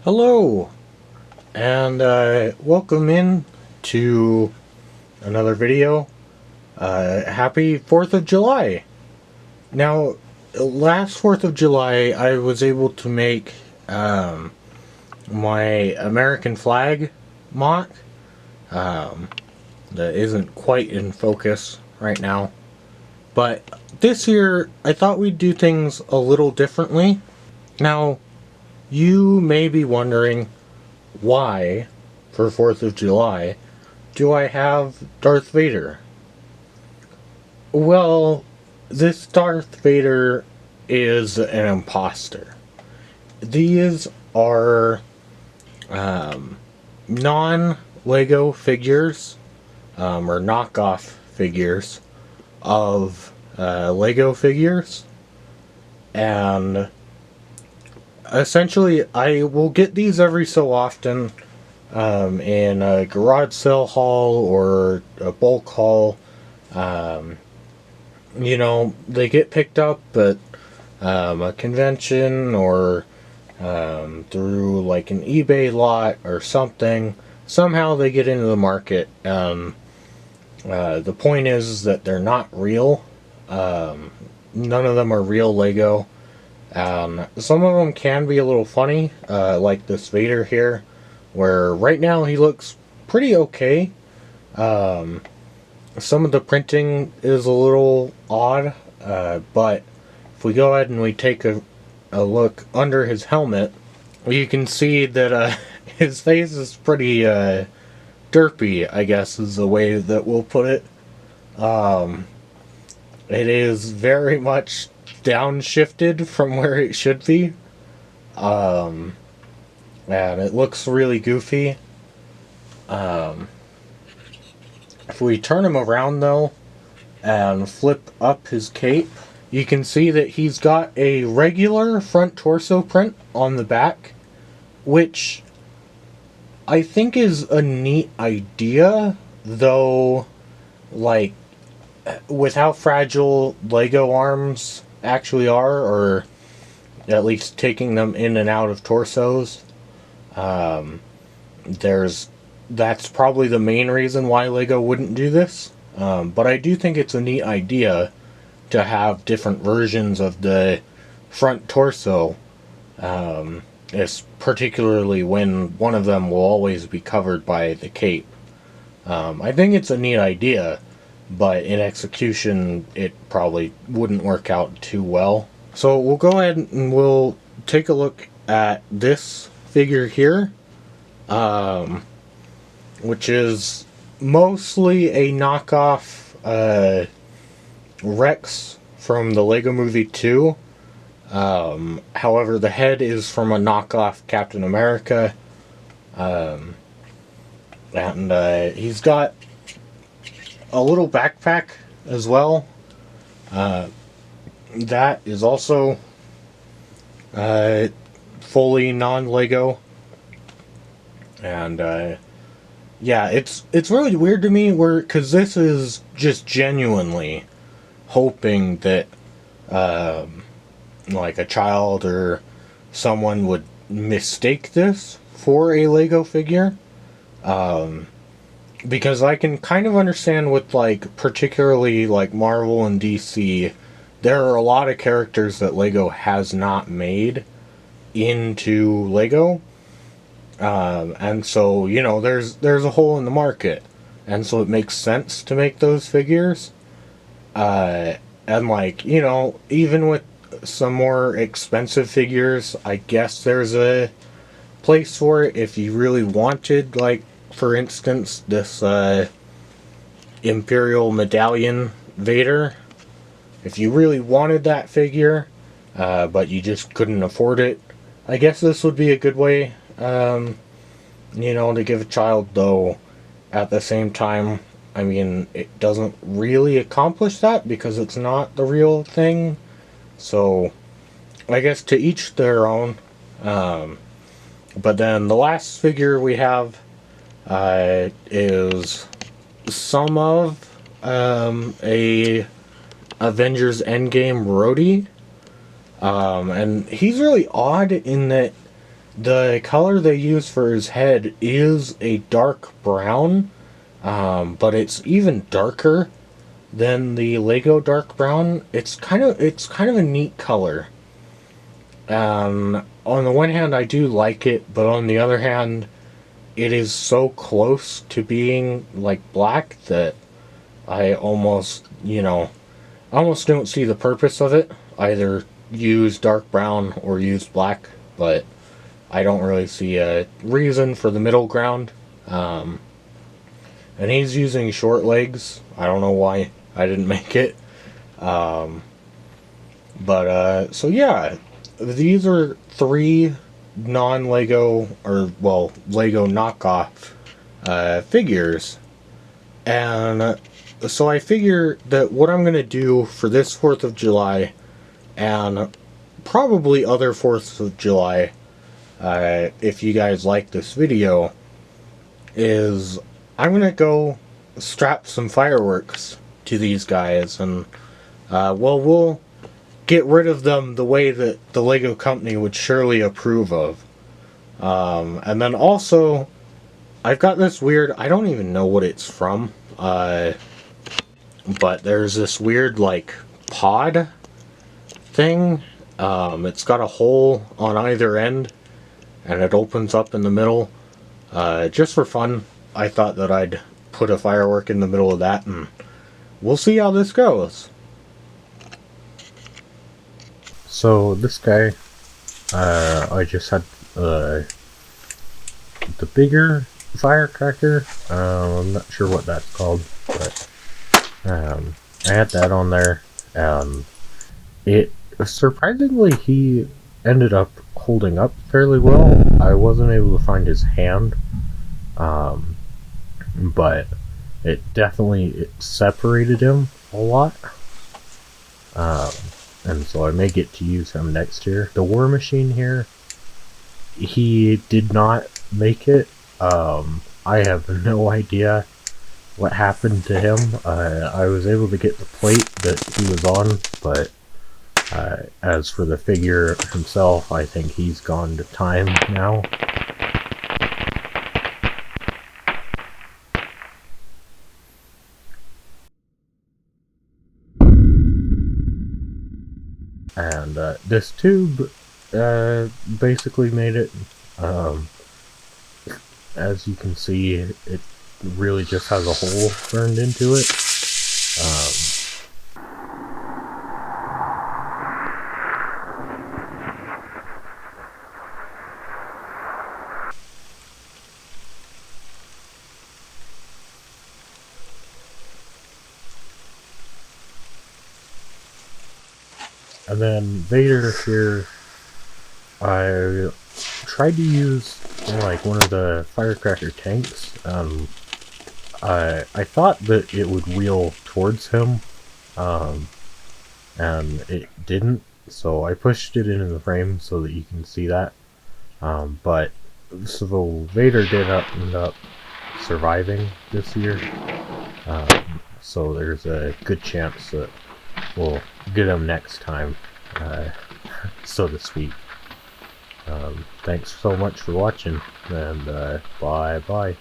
Hello, and welcome in to another video. Happy 4th of July! Now, last 4th of July, I was able to make my American flag mock. That isn't quite in focus right now. But this year, I thought we'd do things a little differently. Now, you may be wondering why, for 4th of July, do I have Darth Vader? Well, this Darth Vader is an imposter. These are non-Lego figures, or knockoff figures of Lego figures, and essentially I will get these every so often in a garage sale haul or a bulk haul. They get picked up at a convention or through like an eBay lot or something. Somehow they get into the market. The point is that they're not real. None of them are real Lego. Some of them can be a little funny, like this Vader here, where right now he looks pretty okay. Some of the printing is a little odd, but if we go ahead and we take a look under his helmet, you can see that his face is pretty derpy, I guess is the way that we'll put it. It is very much downshifted from where it should be. And it looks really goofy. If we turn him around though and flip up his cape, you can see that he's got a regular front torso print on the back, which I think is a neat idea, though, like, with how fragile Lego arms actually are, or at least taking them in and out of torsos, that's probably the main reason why Lego wouldn't do this. But I do think it's a neat idea to have different versions of the front torso, particularly when one of them will always be covered by the cape. I think it's a neat idea, but in execution it probably wouldn't work out too well. So we'll go ahead and we'll take a look at this figure here, which is mostly a knockoff Rex from the Lego Movie 2. However, the head is from a knockoff Captain America. And he's got a little backpack as well. That is also fully non-Lego. And yeah, it's really weird to me because this is just genuinely hoping that like a child or someone would mistake this for a Lego figure. Because I can kind of understand with, like, particularly like Marvel and DC, there are a lot of characters that Lego has not made into Lego. And so, there's a hole in the market. And so it makes sense to make those figures. And even with some more expensive figures, I guess there's a place for it if you really wanted, like, for instance, this Imperial Medallion Vader. If you really wanted that figure, but you just couldn't afford it, I guess this would be a good way, to give a child, though, at the same time, I mean, it doesn't really accomplish that because it's not the real thing. So, I guess to each their own. But then the last figure we have is some of a Avengers Endgame Rhodey. And he's really odd in that The color they use for his head is a dark brown, but it's even darker than the Lego dark brown. It's kind of a neat color. On the one hand, I do like it, but on the other hand, it is so close to being like black that I almost don't see the purpose of it. Either use dark brown or use black, but I don't really see a reason for the middle ground. Um, and he's using short legs. I don't know why I didn't make it. Um, so yeah, these are three non-Lego, or well, Lego knockoff figures. And so I figure that what I'm going to do for this 4th of July, and probably other 4ths of July, if you guys like this video, is I'm going to go strap some fireworks to these guys, and we'll get rid of them the way that the Lego company would surely approve of. And then also, I've got this weird, I don't even know what it's from, but there's this weird, like, pod thing. It's got a hole on either end, and it opens up in the middle. Just for fun, I thought that I'd put a firework in the middle of that, and we'll see how this goes. So this guy, I just had the bigger firecracker. I'm not sure what that's called, but I had that on there. It surprisingly, he ended up holding up fairly well. I wasn't able to find his hand, but it definitely separated him a lot. And so I may get to use him next year. The War Machine here, he did not make it. I have no idea what happened to him. I was able to get the plate that he was on, but as for the figure himself, I think he's gone to time now. And this tube basically made it. As you can see, it really just has a hole burned into it. And then Vader here, I tried to use like one of the firecracker tanks. I thought that it would wheel towards him, and it didn't. So I pushed it into the frame so that you can see that. But so Vader did end up surviving this year. So there's a good chance that we'll get him next time, so to speak. Thanks so much for watching, and bye-bye.